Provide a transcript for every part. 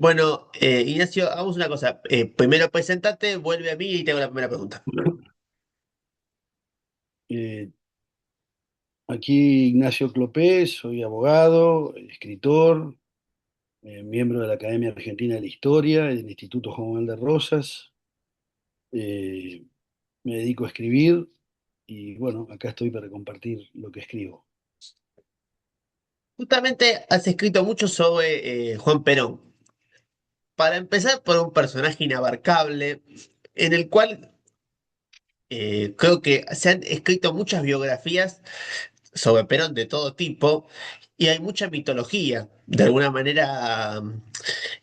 Bueno, Ignacio, hagamos una cosa. Primero presentate, vuelve a mí y te hago la primera pregunta. Eh, Aquí Ignacio Clopé, soy abogado, escritor, miembro de la Academia Argentina de la Historia, del Instituto Juan Manuel de Rosas. Eh, Me dedico a escribir y bueno, acá estoy para compartir lo que escribo. Justamente has escrito mucho sobre Juan Perón. Para empezar, por un personaje inabarcable, en el cual creo que se han escrito muchas biografías sobre Perón de todo tipo, y hay mucha mitología. De alguna manera,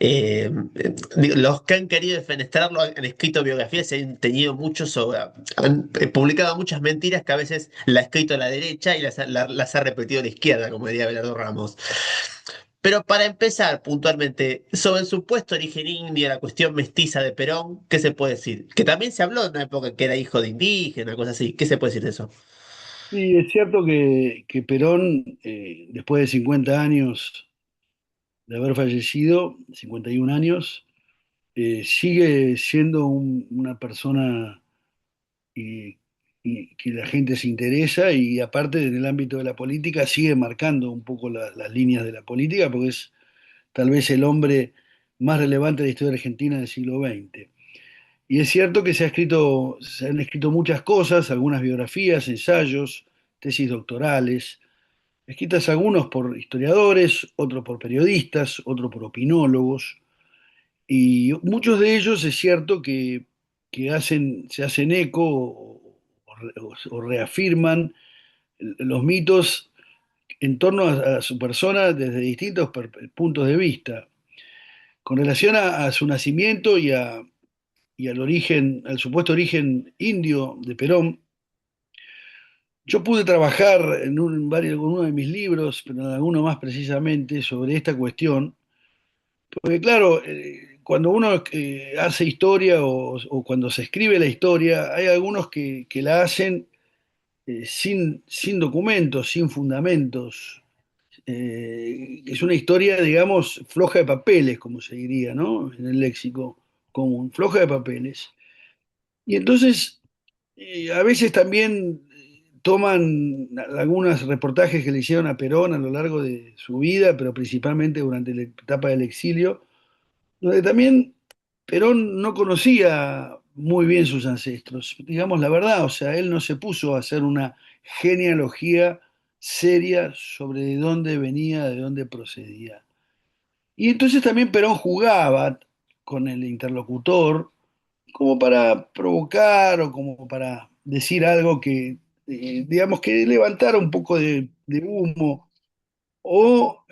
los que han querido defenestrarlo han escrito biografías y han tenido mucho sobre, han publicado muchas mentiras que a veces la ha escrito la derecha y las ha repetido la izquierda, como diría Belardo Ramos. Pero para empezar puntualmente, sobre el supuesto origen indio, la cuestión mestiza de Perón, ¿qué se puede decir? Que también se habló en una época que era hijo de indígena, cosas así. ¿Qué se puede decir de eso? Sí, es cierto que Perón, después de 50 años de haber fallecido, 51 años, sigue siendo una persona y, y que la gente se interesa y aparte en el ámbito de la política sigue marcando un poco las líneas de la política porque es tal vez el hombre más relevante de la historia argentina del siglo XX. Y es cierto que se han escrito muchas cosas, algunas biografías, ensayos, tesis doctorales, escritas algunos por historiadores, otros por periodistas, otros por opinólogos, y muchos de ellos es cierto que se hacen eco o reafirman los mitos en torno a su persona desde distintos puntos de vista. Con relación a su nacimiento y al origen, al supuesto origen indio de Perón, yo pude trabajar en uno de mis libros, pero en alguno más precisamente, sobre esta cuestión. Porque claro, cuando uno hace historia o cuando se escribe la historia, hay algunos que la hacen sin documentos, sin fundamentos. Es una historia, digamos, floja de papeles, como se diría, ¿no? En el léxico común, floja de papeles. Y entonces, a veces también toman algunos reportajes que le hicieron a Perón a lo largo de su vida, pero principalmente durante la etapa del exilio donde también Perón no conocía muy bien sus ancestros, digamos la verdad, o sea, él no se puso a hacer una genealogía seria sobre de dónde venía, de dónde procedía. Y entonces también Perón jugaba con el interlocutor como para provocar o como para decir algo que, digamos, que levantara un poco de humo o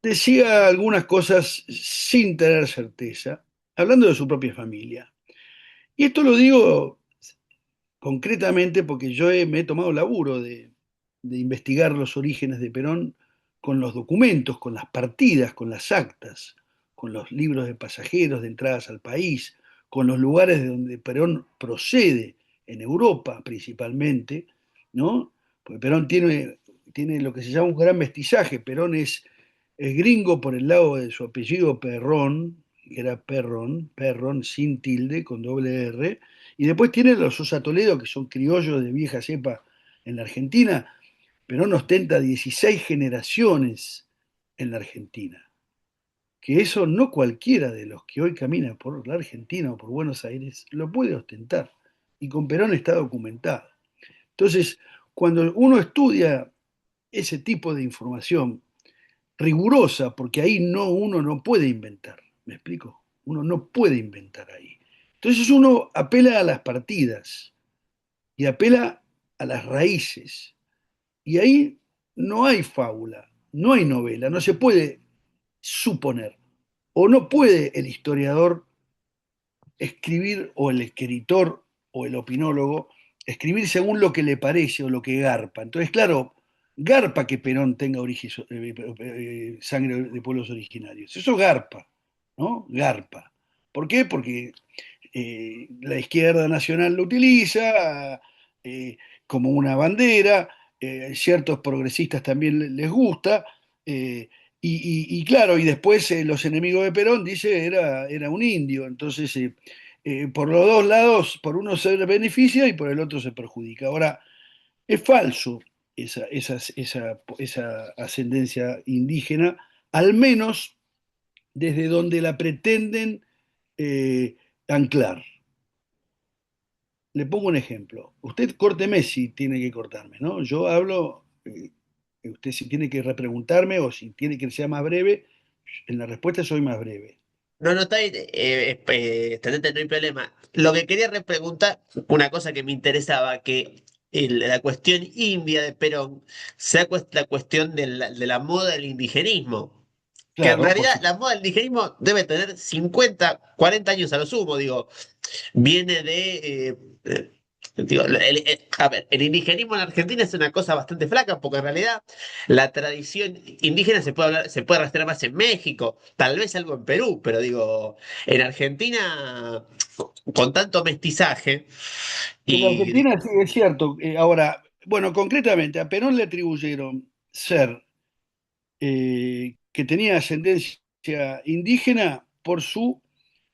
decía algunas cosas sin tener certeza, hablando de su propia familia. Y esto lo digo concretamente porque me he tomado laburo de investigar los orígenes de Perón con los documentos, con las partidas, con las actas, con los libros de pasajeros de entradas al país, con los lugares de donde Perón procede, en Europa principalmente, ¿no? Porque Perón tiene lo que se llama un gran mestizaje. Perón es gringo por el lado de su apellido Perrón, que era Perrón sin tilde, con doble R, y después tiene los Sosa Toledo, que son criollos de vieja cepa en la Argentina. Perón ostenta 16 generaciones en la Argentina, que eso no cualquiera de los que hoy caminan por la Argentina o por Buenos Aires lo puede ostentar. Y con Perón está documentado. Entonces, cuando uno estudia ese tipo de información rigurosa, porque ahí uno no puede inventar, ¿me explico? Uno no puede inventar ahí. Entonces uno apela a las partidas y apela a las raíces. Y ahí no hay fábula, no hay novela, no se puede suponer. O no puede el historiador escribir, o el escritor, o el opinólogo, escribir según lo que le parece o lo que garpa. Entonces, claro, garpa que Perón tenga sangre de pueblos originarios. Eso garpa, ¿no? Garpa. ¿Por qué? Porque la izquierda nacional lo utiliza como una bandera, ciertos progresistas también les gusta, Y claro, y después los enemigos de Perón dice era un indio, entonces por los dos lados, por uno se beneficia y por el otro se perjudica. Ahora, es falso esa ascendencia indígena, al menos desde donde la pretenden anclar. Le pongo un ejemplo. Usted córteme si tiene que cortarme, ¿no? Yo hablo, usted si tiene que repreguntarme o si tiene que ser más breve, en la respuesta soy más breve. No, no está bien, excelente, no hay problema. Lo que quería repreguntar, una cosa que me interesaba, que la cuestión india de Perón sea la cuestión de la moda del indigenismo, que en Claro, por realidad supuesto. la moda del indigenismo debe tener 50, 40 años a lo sumo, digo, viene digo, a ver, el indigenismo en Argentina es una cosa bastante flaca, porque en realidad la tradición indígena se puede rastrear más en México, tal vez algo en Perú, pero digo, en Argentina, con tanto mestizaje, En y Argentina sí es cierto. Ahora, bueno, concretamente, a Perón le atribuyeron ser que tenía ascendencia indígena por su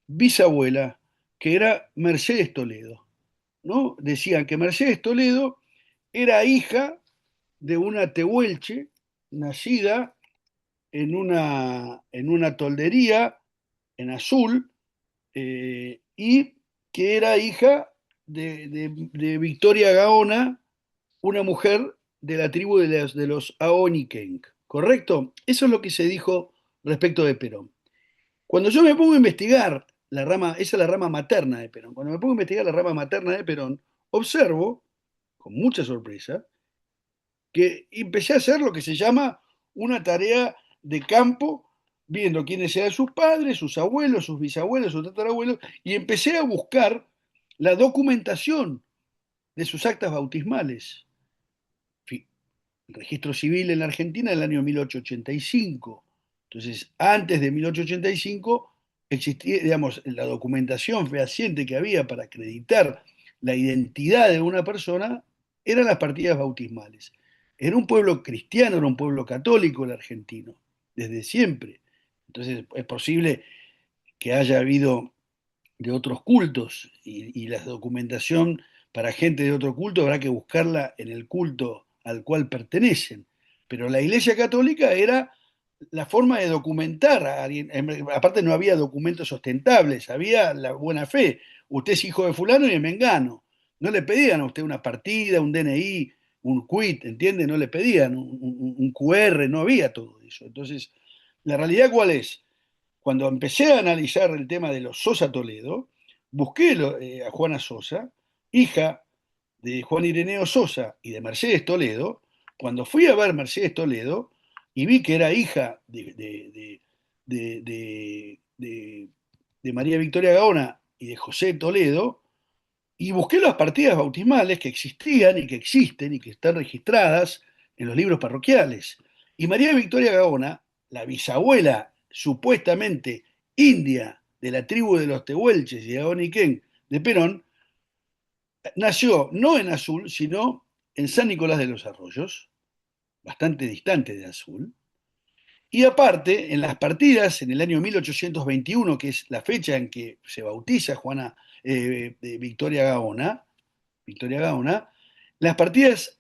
bisabuela, que era Mercedes Toledo, ¿no? Decían que Mercedes Toledo era hija de una tehuelche nacida en una toldería en Azul, y que era hija de Victoria Gaona, una mujer de la tribu de los Aonikenk, ¿correcto? Eso es lo que se dijo respecto de Perón. Cuando yo me pongo a investigar la rama, esa es la rama materna de Perón, cuando me pongo a investigar la rama materna de Perón, observo, con mucha sorpresa, que empecé a hacer lo que se llama una tarea de campo, viendo quiénes eran sus padres, sus abuelos, sus bisabuelos, sus tatarabuelos, y empecé a buscar la documentación de sus actas bautismales. El registro civil en la Argentina del año 1885. Entonces, antes de 1885 existía, digamos, la documentación fehaciente que había para acreditar la identidad de una persona eran las partidas bautismales. Era un pueblo cristiano, era un pueblo católico el argentino, desde siempre. Entonces, es posible que haya habido de otros cultos y la documentación para gente de otro culto habrá que buscarla en el culto al cual pertenecen. Pero la Iglesia Católica era la forma de documentar a alguien. Aparte no había documentos ostentables, había la buena fe. Usted es hijo de fulano y de mengano. No le pedían a usted una partida, un DNI, un quit, ¿entiende? No le pedían un QR, no había todo eso. Entonces, ¿la realidad cuál es? Cuando empecé a analizar el tema de los Sosa Toledo, busqué a Juana Sosa, hija de Juan Ireneo Sosa y de Mercedes Toledo. Cuando fui a ver Mercedes Toledo y vi que era hija de María Victoria Gaona y de José Toledo, y busqué las partidas bautismales que existían y que existen y que están registradas en los libros parroquiales. Y María Victoria Gaona, la bisabuela supuestamente india de la tribu de los Tehuelches y de Aboniquén de Perón, nació no en Azul, sino en San Nicolás de los Arroyos, bastante distante de Azul. Y aparte, en las partidas, en el año 1821, que es la fecha en que se bautiza Juana Victoria Gaona, las partidas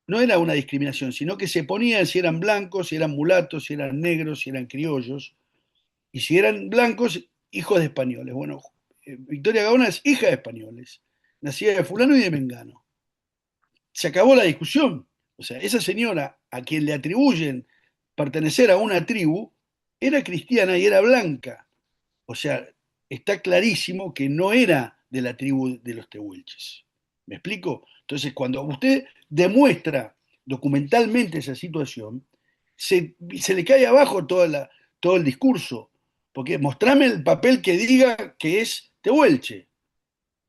no era una discriminación, sino que se ponían si eran blancos, si eran mulatos, si eran negros, si eran criollos, y si eran blancos, hijos de españoles. Bueno, Victoria Gaona es hija de españoles, nacida de fulano y de mengano. Se acabó la discusión. O sea, esa señora a quien le atribuyen pertenecer a una tribu era cristiana y era blanca. O sea, está clarísimo que no era de la tribu de los tehuelches. ¿Me explico? Entonces, cuando usted demuestra documentalmente esa situación, se le cae abajo todo el discurso. Porque mostrame el papel que diga que es tehuelche,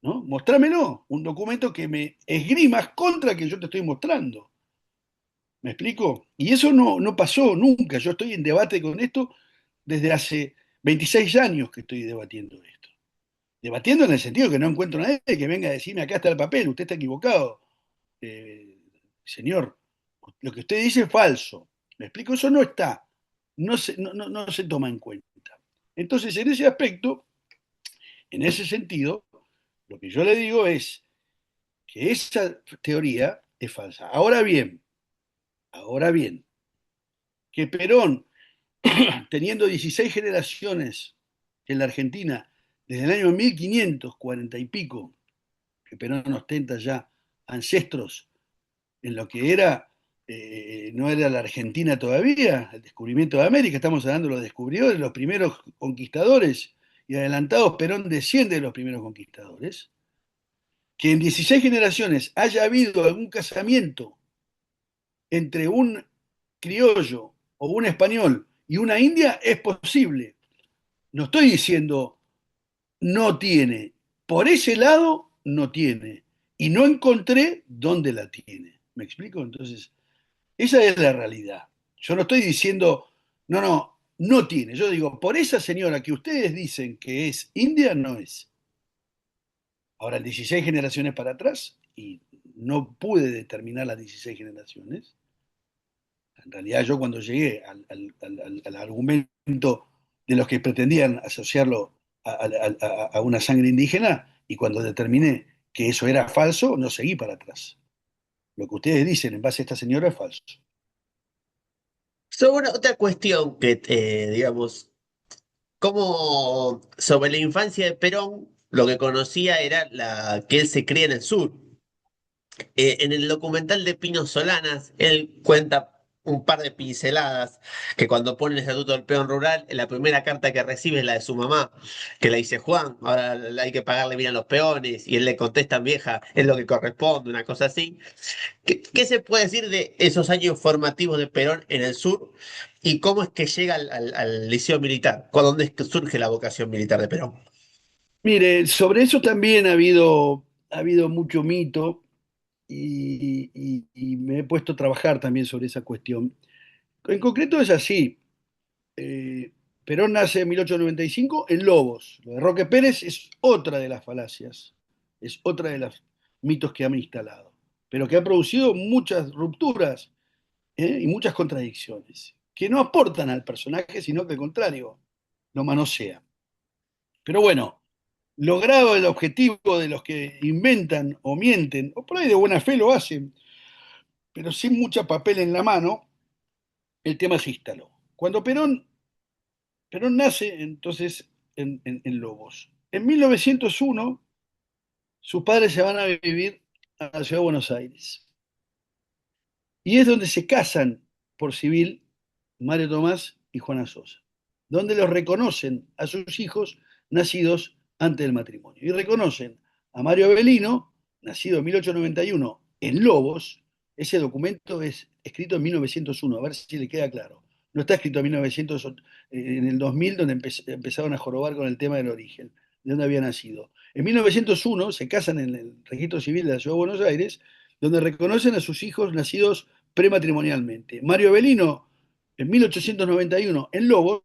¿no? Mostrámelo, un documento que me esgrimas contra que yo te estoy mostrando. ¿Me explico? Y eso no pasó nunca. Yo estoy en debate con esto desde hace 26 años que estoy debatiendo esto. Debatiendo en el sentido que no encuentro a nadie que venga a decirme acá está el papel, usted está equivocado. Eh, Señor, lo que usted dice es falso. ¿Me explico? Eso no está. no se toma en cuenta. Entonces, en ese aspecto, en ese sentido, lo que yo le digo es que esa teoría es falsa. Ahora bien, que Perón, teniendo 16 generaciones en la Argentina, desde el año 1540 y pico, que Perón ostenta ya ancestros en lo que era, no era la Argentina todavía, el descubrimiento de América, estamos hablando de los descubridores, los primeros conquistadores, y adelantados, Perón desciende de los primeros conquistadores, que en 16 generaciones haya habido algún casamiento entre un criollo o un español y una india es posible. No estoy diciendo no tiene. Por ese lado no tiene. Y no encontré dónde la tiene. ¿Me explico? Entonces, esa es la realidad. Yo no estoy diciendo, no tiene. Yo digo, por esa señora que ustedes dicen que es india, no es. Ahora, 16 generaciones para atrás, y no pude determinar las 16 generaciones. En realidad, yo cuando llegué al argumento de los que pretendían asociarlo a una sangre indígena, y cuando determiné que eso era falso, no seguí para atrás. Lo que ustedes dicen en base a esta señora es falso. Sobre otra cuestión que, digamos, como sobre la infancia de Perón, lo que conocía era que él se cría en el sur. En el documental de Pino Solanas, él cuenta un par de pinceladas que cuando pone el Estatuto del Peón Rural, la primera carta que recibe es la de su mamá, que le dice, Juan, ahora hay que pagarle bien a los peones, y él le contesta, vieja, es lo que corresponde, una cosa así. ¿Qué se puede decir de esos años formativos de Perón en el sur y cómo es que llega al liceo militar? ¿Dónde es que surge la vocación militar de Perón? Mire, sobre eso también ha habido mucho mito y me he puesto a trabajar también sobre esa cuestión. En concreto es así. eh, Perón nace en 1895 en Lobos. Lo de Roque Pérez es otra de las falacias, es otra de los mitos que han instalado, pero que ha producido muchas rupturas, y muchas contradicciones, que no aportan al personaje, sino que al contrario, lo manosean. Pero bueno, logrado el objetivo de los que inventan o mienten, o por ahí de buena fe lo hacen, pero sin mucha papel en la mano, el tema se instaló. Cuando Perón nace entonces en Lobos. En 1901, sus padres se van a vivir a la ciudad de Buenos Aires. Y es donde se casan por civil Mario Tomás y Juana Sosa, donde los reconocen a sus hijos nacidos antes del matrimonio. Y reconocen a Mario Avelino, nacido en 1891 en Lobos. Ese documento es escrito en 1901, a ver si le queda claro. No está escrito en 1900, en el 2000, donde empezaron a jorobar con el tema del origen, de dónde había nacido. En 1901 se casan en el registro civil de la Ciudad de Buenos Aires, donde reconocen a sus hijos nacidos prematrimonialmente. Mario Avelino en 1891 en Lobos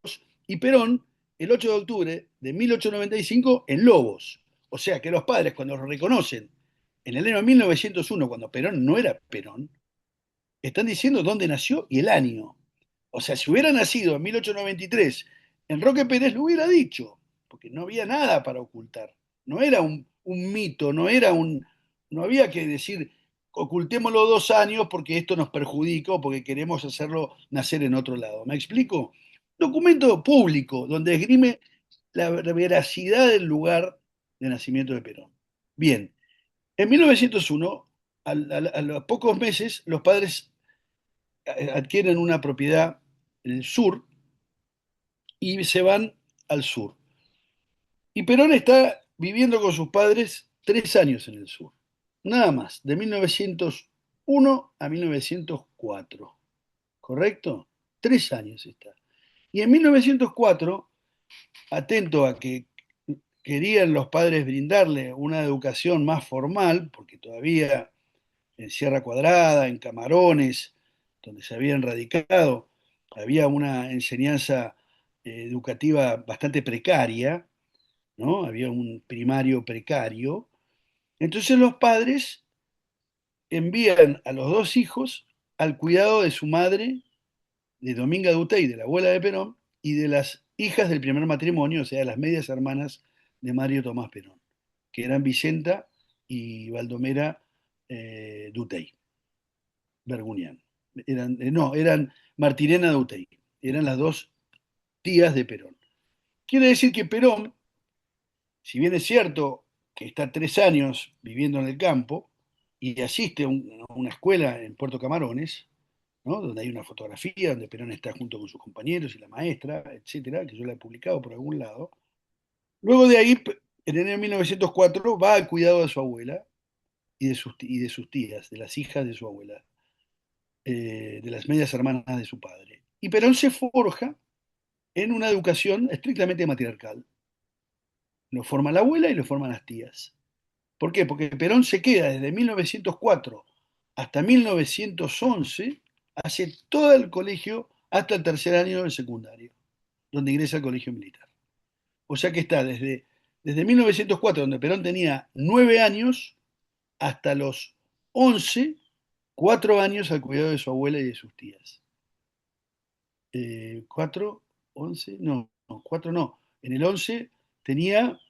y Perón el 8 de octubre de 1895 en Lobos. O sea que los padres cuando lo reconocen en el año 1901, cuando Perón no era Perón, están diciendo dónde nació y el año. O sea, si hubiera nacido en 1893 en Roque Pérez, lo hubiera dicho, porque no había nada para ocultar. No era un mito, no había que decir, ocultémoslo 2 años porque esto nos perjudica o porque queremos hacerlo nacer en otro lado. ¿Me explico? Documento público donde esgrime la veracidad del lugar de nacimiento de Perón. Bien, en 1901, a los pocos meses, los padres adquieren una propiedad en el sur y se van al sur. Y Perón está viviendo con sus padres 3 años en el sur, nada más, de 1901 a 1904, ¿correcto? 3 años está. Y en 1904, atento a que querían los padres brindarle una educación más formal, porque todavía en Sierra Cuadrada, en Camarones, donde se habían radicado, había una enseñanza educativa bastante precaria, ¿no? Había un primario precario. Entonces los padres envían a los dos hijos al cuidado de su madre de Dominga Duté, de la abuela de Perón, y de las hijas del primer matrimonio, o sea, las medias hermanas de Mario Tomás Perón, que eran Vicenta y Baldomera Duté, Bergunián. No, eran Martirena Duté, eran las dos tías de Perón. Quiere decir que Perón, si bien es cierto que está 3 años viviendo en el campo y asiste a una escuela en Puerto Camarones, ¿no? Donde hay una fotografía donde Perón está junto con sus compañeros y la maestra, etcétera, que yo la he publicado por algún lado. Luego de ahí, en enero de 1904, va al cuidado de su abuela y de sus tías, de las hijas de su abuela, de las medias hermanas de su padre. Y Perón se forja en una educación estrictamente matriarcal. Lo forma la abuela y lo forman las tías. ¿Por qué? Porque Perón se queda desde 1904 hasta 1911, hace todo el colegio hasta el tercer año del secundario, donde ingresa al colegio militar. O sea que está desde 1904, donde Perón tenía 9 años, hasta los 11, 4 años al cuidado de su abuela y de sus tías. 4, 11, no, 4 no. En el 11 tenía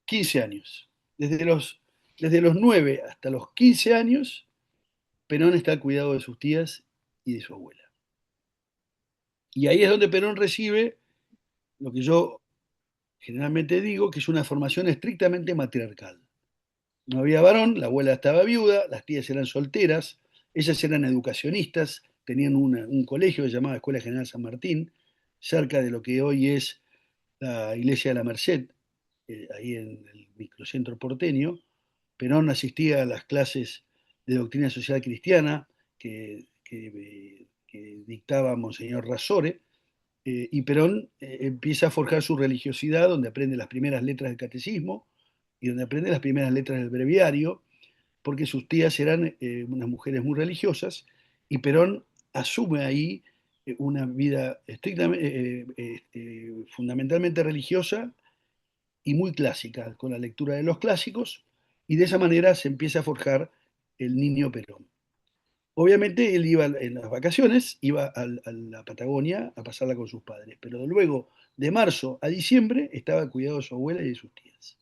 15 años. Desde los 9 hasta los 15 años, Perón está al cuidado de sus tías y de su abuela. Y ahí es donde Perón recibe lo que yo generalmente digo, que es una formación estrictamente matriarcal. No había varón, la abuela estaba viuda, las tías eran solteras, ellas eran educacionistas, tenían un colegio que se llamaba Escuela General San Martín, cerca de lo que hoy es la Iglesia de la Merced, ahí en el microcentro porteño. Perón asistía a las clases de doctrina social cristiana que dictaba Monseñor Rasore, y Perón empieza a forjar su religiosidad, donde aprende las primeras letras del catecismo y donde aprende las primeras letras del breviario, porque sus tías eran unas mujeres muy religiosas, y Perón asume ahí una vida estrictamente, fundamentalmente religiosa y muy clásica, con la lectura de los clásicos, y de esa manera se empieza a forjar el niño Perón. Obviamente él iba en las vacaciones, iba a la Patagonia a pasarla con sus padres, pero luego de marzo a diciembre estaba al cuidado de su abuela y de sus tías.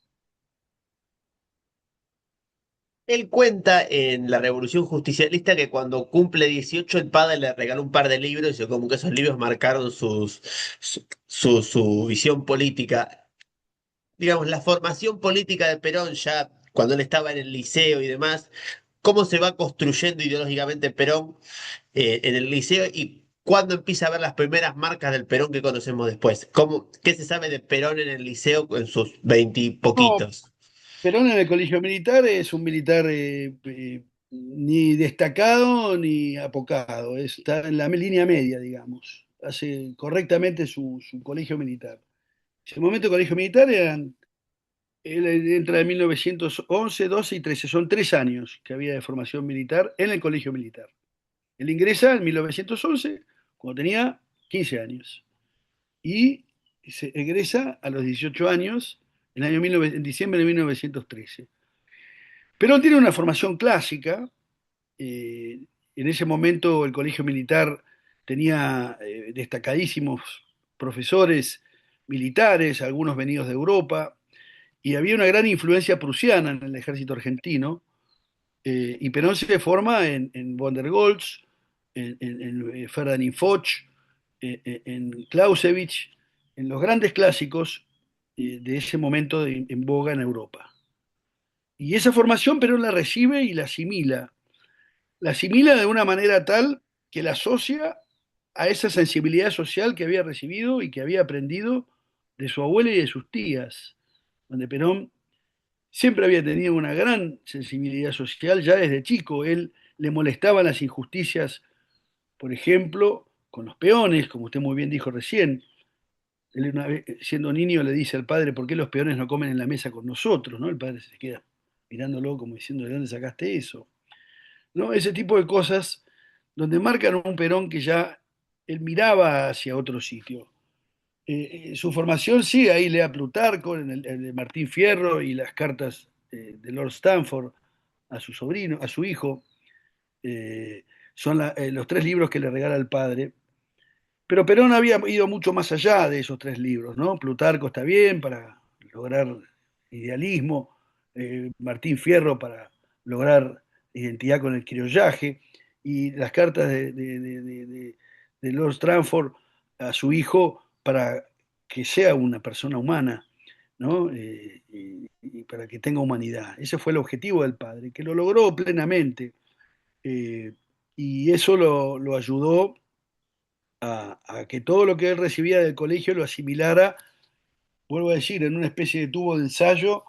Él cuenta en la Revolución Justicialista que cuando cumple 18 el padre le regaló un par de libros y como que esos libros marcaron su visión política. Digamos, la formación política de Perón ya cuando él estaba en el liceo y demás, cómo se va construyendo ideológicamente Perón en el liceo y cuándo empieza a ver las primeras marcas del Perón que conocemos después. ¿Qué se sabe de Perón en el liceo en sus No, veintipoquitos? Perón en el colegio militar es un militar ni destacado ni apocado, está en la línea media, digamos. Hace correctamente su colegio militar. En ese momento el colegio militar él entra en 1911, 12 y 13, son 3 años que había de formación militar en el colegio militar. Él ingresa en 1911 cuando tenía 15 años y se egresa a los 18 años en diciembre de 1913. Perón tiene una formación clásica. En ese momento el colegio militar tenía destacadísimos profesores militares, algunos venidos de Europa, y había una gran influencia prusiana en el ejército argentino. Y Perón se forma en von der Goltz, en Ferdinand Foch, en Clausewitz, en los grandes clásicos de ese momento en boga en Europa. Y esa formación Perón la recibe y la asimila de una manera tal que la asocia a esa sensibilidad social que había recibido y que había aprendido de su abuela y de sus tías, donde Perón siempre había tenido una gran sensibilidad social ya desde chico. Él le molestaban las injusticias, por ejemplo, con los peones, como usted muy bien dijo recién. Él una vez, siendo niño, le dice al padre, ¿por qué los peones no comen en la mesa con nosotros? ¿No? El padre se queda mirándolo como diciendo, ¿de dónde sacaste eso? ¿No? Ese tipo de cosas donde marcan un Perón que ya él miraba hacia otro sitio. Su formación sí, ahí lea Plutarco, el de Martín Fierro y las cartas de Lord Stanford a su sobrino, a su hijo. Son los 3 libros que le regala el padre. Pero Perón había ido mucho más allá de esos tres libros, ¿no? Plutarco está bien para lograr idealismo, Martín Fierro para lograr identidad con el criollaje, y las cartas de Lord Stranford a su hijo para que sea una persona humana, ¿no? Y para que tenga humanidad. Ese fue el objetivo del padre, que lo logró plenamente, eh, y eso lo ayudó a que todo lo que él recibía del colegio lo asimilara, vuelvo a decir, en una especie de tubo de ensayo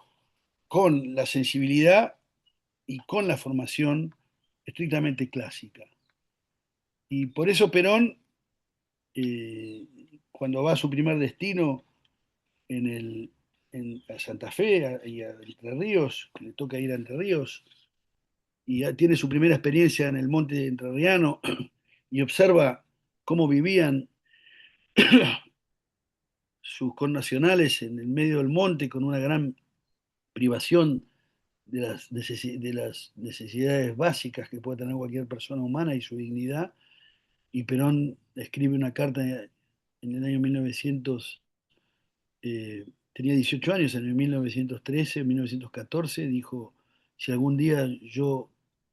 con la sensibilidad y con la formación estrictamente clásica. Y por eso Perón, eh, cuando va a su primer destino en a Santa Fe y a Entre Ríos, que le toca ir a Entre Ríos, y ya tiene su primera experiencia en el monte entrerriano y observa cómo vivían sus connacionales en el medio del monte con una gran privación de las necesidades básicas que puede tener cualquier persona humana y su dignidad. Y Perón escribe una carta en el año 1900, tenía 18 años, en el 1913, 1914, dijo, si algún día yo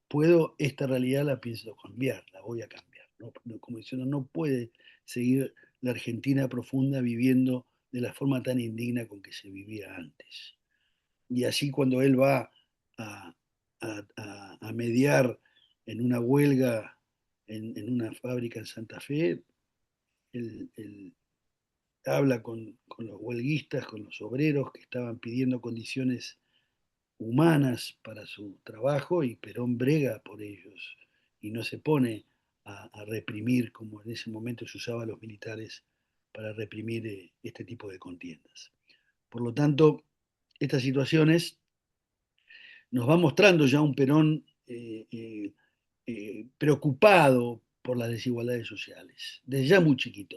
puedo, esta realidad la pienso cambiar, la voy a cambiar. ¿No? Como diciendo, no puede seguir la Argentina profunda viviendo de la forma tan indigna con que se vivía antes. Y así cuando él va a, a mediar en una huelga en una fábrica en Santa Fe, él habla con los huelguistas, con los obreros que estaban pidiendo condiciones humanas para su trabajo, y Perón brega por ellos y no se pone a reprimir como en ese momento se usaba a los militares para reprimir este tipo de contiendas. Por lo tanto, estas situaciones nos va mostrando ya un Perón preocupado por las desigualdades sociales, desde ya muy chiquito.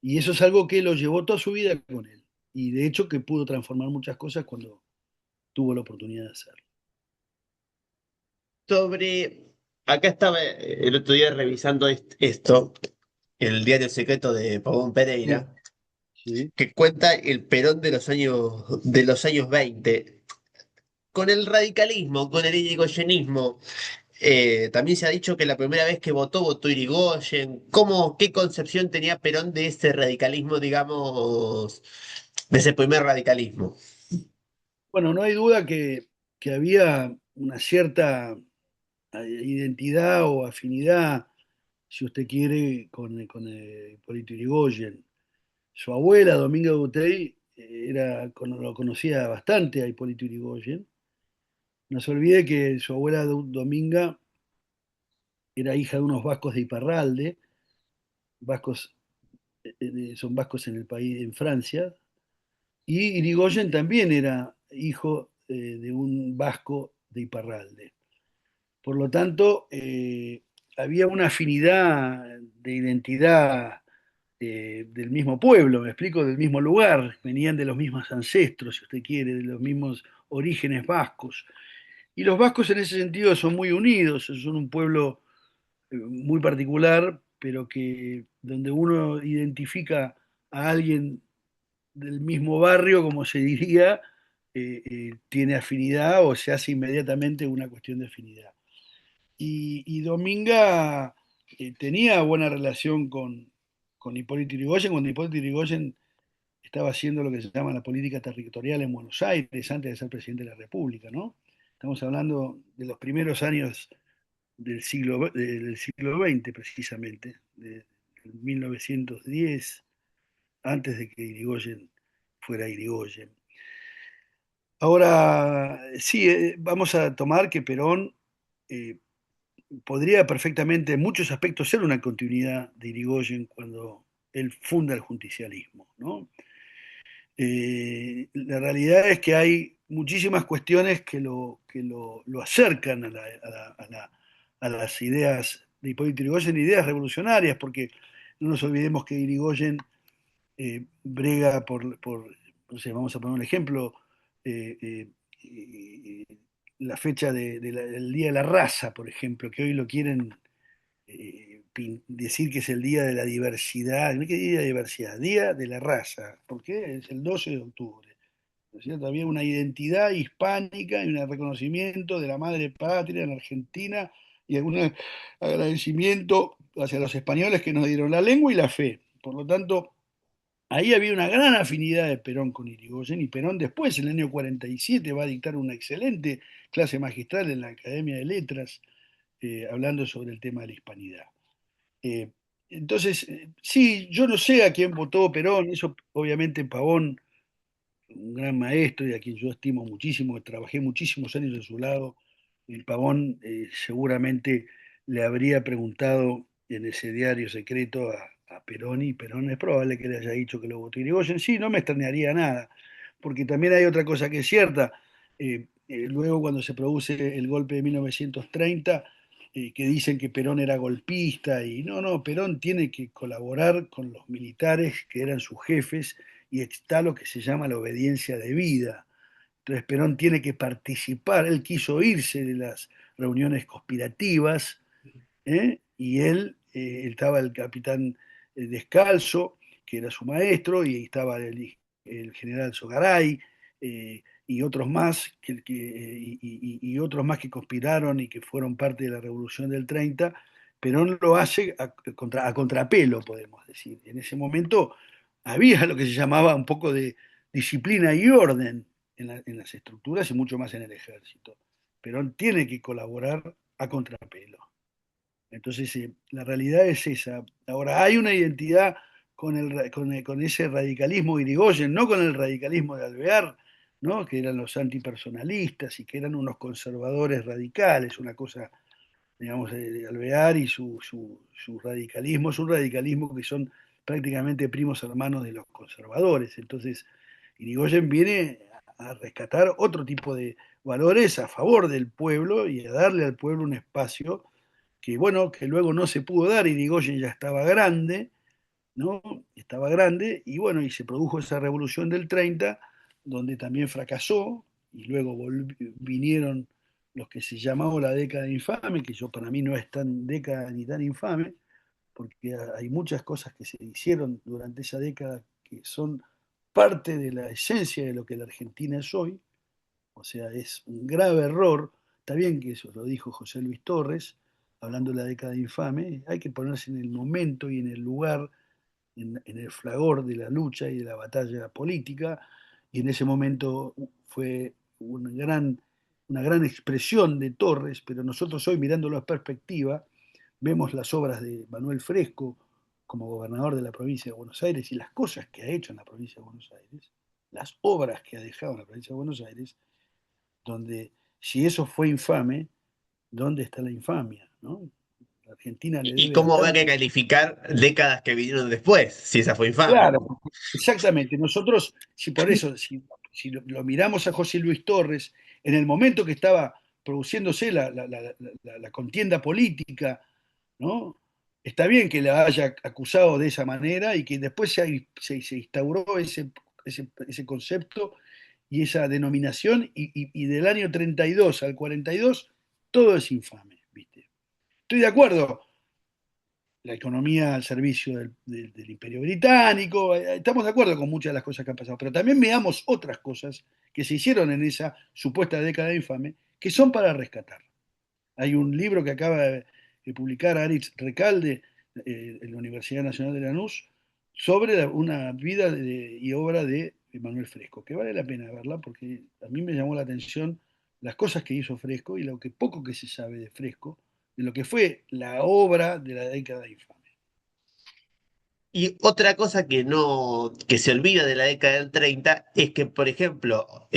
Y eso es algo que lo llevó toda su vida con él. Y de hecho que pudo transformar muchas cosas cuando tuvo la oportunidad de hacerlo. Sobre, acá estaba el otro día revisando esto, el diario secreto de Pavón Sí, Pereira, sí. que cuenta el Perón de los años 20 con el radicalismo, con el irigoyenismo. También se ha dicho que la primera vez que votó, votó Irigoyen. ¿Cómo, qué concepción tenía Perón de ese radicalismo, digamos, de ese primer radicalismo? Bueno, no hay duda que había una cierta identidad o afinidad, si usted quiere, con Hipólito Yrigoyen. Su abuela, Dominga Butey, lo conocía bastante a Hipólito Yrigoyen. No se olvide que su abuela Dominga era hija de unos vascos de Iparralde, vascos, son vascos en el país, en Francia, y Irigoyen también era hijo de un vasco de Iparralde. Por lo tanto, había una afinidad de identidad del mismo pueblo, me explico, del mismo lugar, venían de los mismos ancestros, si usted quiere, de los mismos orígenes vascos. Y los vascos en ese sentido son muy unidos, son un pueblo muy particular, pero que donde uno identifica a alguien del mismo barrio, como se diría, tiene afinidad o se hace inmediatamente una cuestión de afinidad. Y Dominga tenía buena relación con Hipólito Yrigoyen cuando Hipólito Yrigoyen estaba haciendo lo que se llama la política territorial en Buenos Aires antes de ser presidente de la República, ¿no? Estamos hablando de los primeros años del siglo XX, precisamente, de 1910, antes de que Irigoyen fuera Irigoyen. Ahora, sí, vamos a tomar que Perón eh, podría perfectamente, en muchos aspectos, ser una continuidad de Irigoyen cuando él funda el justicialismo, ¿no? La realidad es que hay muchísimas cuestiones lo acercan a las ideas de Hipólito Yrigoyen, ideas revolucionarias, porque no nos olvidemos que Irigoyen brega no sé, vamos a poner un ejemplo, eh, eh, eh, la fecha del Día de la Raza, por ejemplo, que hoy lo quieren decir que es el día de la diversidad. ¿Qué día de diversidad? Día de la raza. ¿Por qué? Es el 12 de octubre. ¿No es cierto? Había una identidad hispánica y un reconocimiento de la madre patria en Argentina y algún agradecimiento hacia los españoles que nos dieron la lengua y la fe. Por lo tanto, ahí había una gran afinidad de Perón con Irigoyen, y Perón después, en el año 47, va a dictar una excelente clase magistral en la Academia de Letras, hablando sobre el tema de la hispanidad. Eh, entonces, sí, yo no sé a quién votó Perón, eso obviamente Pavón, un gran maestro y a quien yo estimo muchísimo, trabajé muchísimos años de su lado, el Pavón seguramente le habría preguntado en ese diario secreto a Perón, y Perón es probable que le haya dicho que lo votó Irigoyen. Sí, no me extrañaría nada, porque también hay otra cosa que es cierta. Luego cuando se produce el golpe de 1930, que dicen que Perón era golpista, y no, no, Perón tiene que colaborar con los militares que eran sus jefes, y está lo que se llama la obediencia debida. Entonces Perón tiene que participar, él quiso irse de las reuniones conspirativas, y él estaba el capitán Descalzo, que era su maestro, y estaba el general Sogaray, y otros más y otros más que conspiraron y que fueron parte de la revolución del 30. Perón lo hace a contrapelo, podemos decir. En ese momento había lo que se llamaba un poco de disciplina y orden en las estructuras y mucho más en el ejército. Perón tiene que colaborar a contrapelo. Entonces, la realidad es esa. Ahora, hay una identidad con ese radicalismo Irigoyen, no con el radicalismo de Alvear, ¿no? Que eran los antipersonalistas y que eran unos conservadores radicales, una cosa, digamos, de Alvear y su radicalismo, es un radicalismo que son prácticamente primos hermanos de los conservadores. Entonces, Irigoyen viene a rescatar otro tipo de valores a favor del pueblo y a darle al pueblo un espacio que, bueno, que luego no se pudo dar. Irigoyen ya estaba grande, ¿no? Estaba grande, y bueno, y se produjo esa revolución del 30, donde también fracasó, y luego vinieron los que se llamó la década infame, que yo para mí no es tan década ni tan infame, porque hay muchas cosas que se hicieron durante esa década que son parte de la esencia de lo que la Argentina es hoy. O sea, es un grave error. Está bien que eso lo dijo José Luis Torres, hablando de la década infame. Hay que ponerse en el momento y en el lugar, en el fragor de la lucha y de la batalla política. Y en ese momento fue una gran expresión de Torres, pero nosotros hoy, mirándolo en perspectiva, vemos las obras de Manuel Fresco como gobernador de la provincia de Buenos Aires y las cosas que ha hecho en la provincia de Buenos Aires, las obras que ha dejado en la provincia de Buenos Aires, donde si eso fue infame, ¿dónde está la infamia? ¿No? La Argentina le ¿Y debe a cómo va a tanto. calificar décadas que vinieron después, si esa fue infame? Claro, exactamente. Nosotros, si por eso, si lo miramos a José Luis Torres, en el momento que estaba produciéndose la contienda política, ¿no? Está bien que la haya acusado de esa manera y que después se instauró ese concepto y esa denominación, y del año 32 al 42 todo es infame, ¿viste? Estoy de acuerdo, la economía al servicio del Imperio Británico, estamos de acuerdo con muchas de las cosas que han pasado, pero también veamos otras cosas que se hicieron en esa supuesta década infame que son para rescatar. Hay un libro que acaba de publicar Aritz Recalde, en la Universidad Nacional de Lanús, sobre una vida y obra de Manuel Fresco, que vale la pena verla porque a mí me llamó la atención las cosas que hizo Fresco y lo que poco que se sabe de Fresco, de lo que fue la obra de la década infame. Y otra cosa que no, que se olvida de la década del 30 es que, por ejemplo,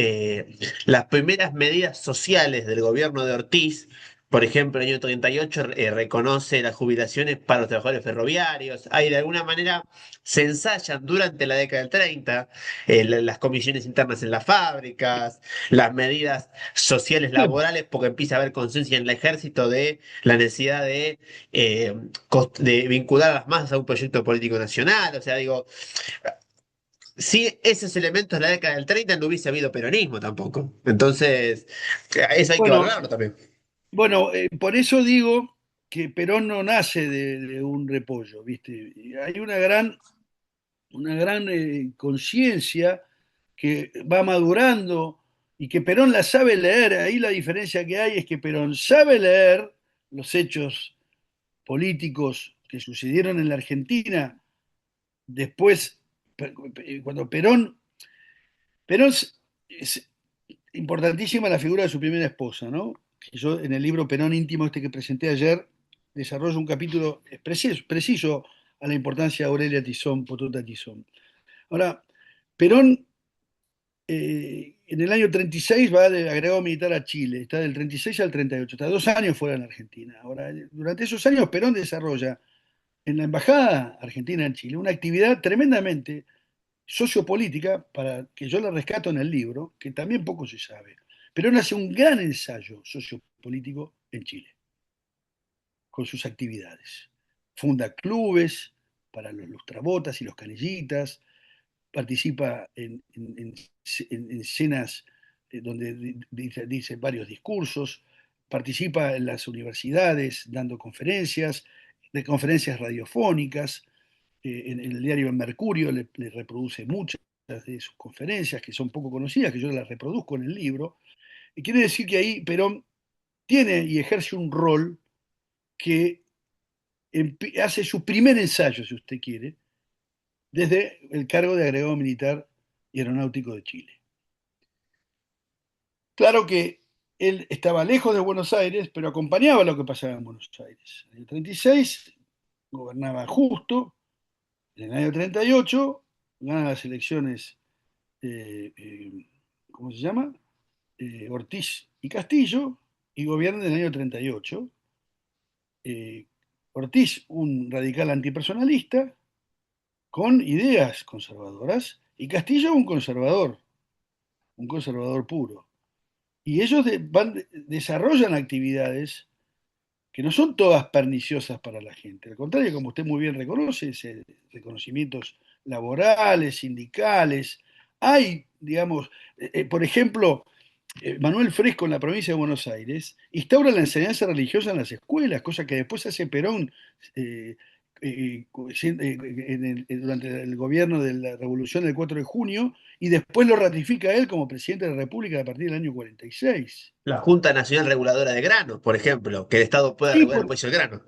las primeras medidas sociales del gobierno de Ortiz, por ejemplo, en el año 38 reconoce las jubilaciones para los trabajadores ferroviarios. Hay de alguna manera se ensayan durante la década del 30 las comisiones internas en las fábricas, las medidas sociales laborales, porque empieza a haber conciencia en el ejército de la necesidad eh, de vincular a las masas a un proyecto político nacional. O sea, digo, si esos elementos de la década del 30 no hubiese habido peronismo tampoco. Entonces, eso hay que Bueno, valorarlo también. bueno, por eso digo que Perón no nace de un repollo, ¿viste? Y hay una gran conciencia que va madurando y que Perón la sabe leer. Ahí la diferencia que hay es que Perón sabe leer los hechos políticos que sucedieron en la Argentina después, cuando Perón es importantísima la figura de su primera esposa, ¿no? Que yo en el libro Perón íntimo este que presenté ayer desarrollo un capítulo preciso a la importancia de Aurelia Tizón, Potota Tizón. Ahora, Perón en el año 36 va de agregado militar a Chile, está del 36 al 38, está 2 años fuera en Argentina. Ahora, durante esos años Perón desarrolla en la Embajada Argentina en Chile una actividad tremendamente sociopolítica, para que yo la rescato en el libro, que también poco se sabe. Perón hace un gran ensayo sociopolítico en Chile, con sus actividades. Funda clubes para los lustrabotas y los canillitas, participa en escenas donde dice varios discursos, participa en las universidades dando conferencias, de conferencias radiofónicas, en el diario El Mercurio le reproduce muchas de sus conferencias que son poco conocidas, que yo las reproduzco en el libro. Y quiere decir que ahí Perón tiene y ejerce un rol que hace su primer ensayo, si usted quiere, desde el cargo de agregado militar y aeronáutico de Chile. Claro que él estaba lejos de Buenos Aires, pero acompañaba lo que pasaba en Buenos Aires. En el 36 gobernaba Justo, en el año 38 gana las elecciones, eh, eh, ¿cómo se llama? Ortiz y Castillo, y gobierna en el año 38. Eh, Ortiz, un radical antipersonalista, con ideas conservadoras, y Castillo, un conservador puro. Y ellos desarrollan actividades que no son todas perniciosas para la gente. Al contrario, como usted muy bien reconoce, reconocimientos laborales, sindicales. Hay, digamos, por ejemplo, Manuel Fresco en la provincia de Buenos Aires instaura la enseñanza religiosa en las escuelas, cosa que después hace Perón eh, durante el gobierno de la Revolución del 4 de junio y después lo ratifica él como presidente de la República a partir del año 46. La Junta Nacional Reguladora de Granos, por ejemplo, que el Estado pueda Sí, regular el precio del grano.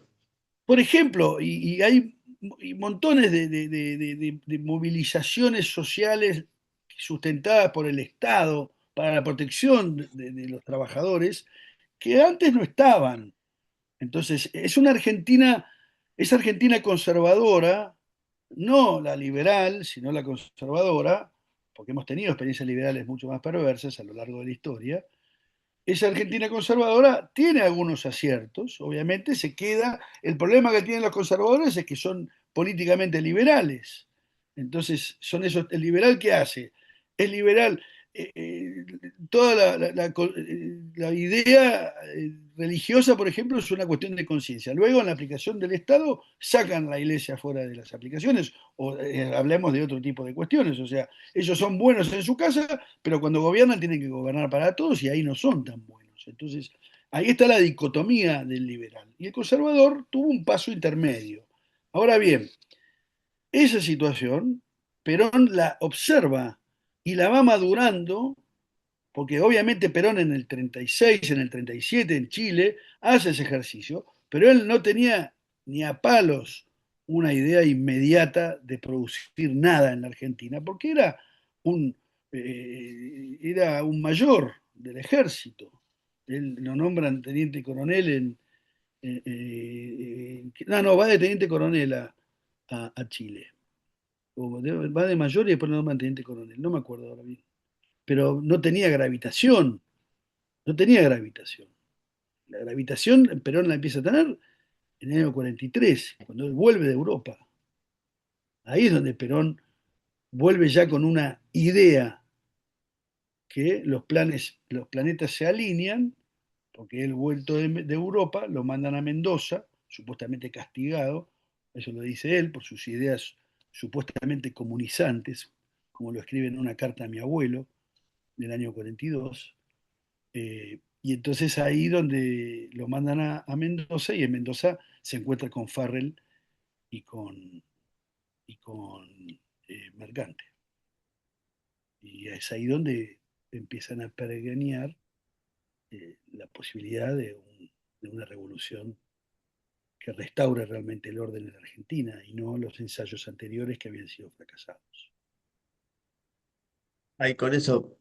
por ejemplo, y hay montones de movilizaciones sociales sustentadas por el Estado para la protección de los trabajadores que antes no estaban. Entonces, es Argentina conservadora, no la liberal, sino la conservadora, porque hemos tenido experiencias liberales mucho más perversas a lo largo de la historia. Esa Argentina conservadora tiene algunos aciertos, obviamente se queda, el problema que tienen los conservadores es que son políticamente liberales. Entonces, son esos, ¿el liberal qué hace? Es liberal, toda la idea religiosa, por ejemplo, es una cuestión de conciencia. Luego, en la aplicación del Estado, sacan la iglesia fuera de las aplicaciones, o hablemos de otro tipo de cuestiones. O sea, ellos son buenos en su casa, pero cuando gobiernan tienen que gobernar para todos y ahí no son tan buenos. Entonces, ahí está la dicotomía del liberal. Y el conservador tuvo un paso intermedio. Ahora bien, esa situación, Perón la observa y la va madurando, porque obviamente Perón en el 36, en el 37 en Chile, hace ese ejercicio, pero él no tenía ni a palos una idea inmediata de producir nada en la Argentina, porque un, era un mayor del ejército. Él lo nombran teniente coronel no, va de teniente coronel a Chile. Va de mayor y después lo nombran teniente coronel, no me acuerdo ahora bien. Pero no tenía gravitación, no tenía gravitación. La gravitación Perón la empieza a tener en el año 43, cuando él vuelve de Europa. Ahí es donde Perón vuelve ya con una idea que los planetas se alinean, porque él vuelto de Europa, lo mandan a Mendoza, supuestamente castigado, eso lo dice él, por sus ideas supuestamente comunizantes, como lo escribe en una carta a mi abuelo del año 42. Y entonces ahí donde lo mandan a Mendoza, y en Mendoza se encuentra con Farrell y con Mercante. Y es ahí donde empiezan a peregrinar la posibilidad de una revolución que restaure realmente el orden en la Argentina y no los ensayos anteriores que habían sido fracasados. Ahí con eso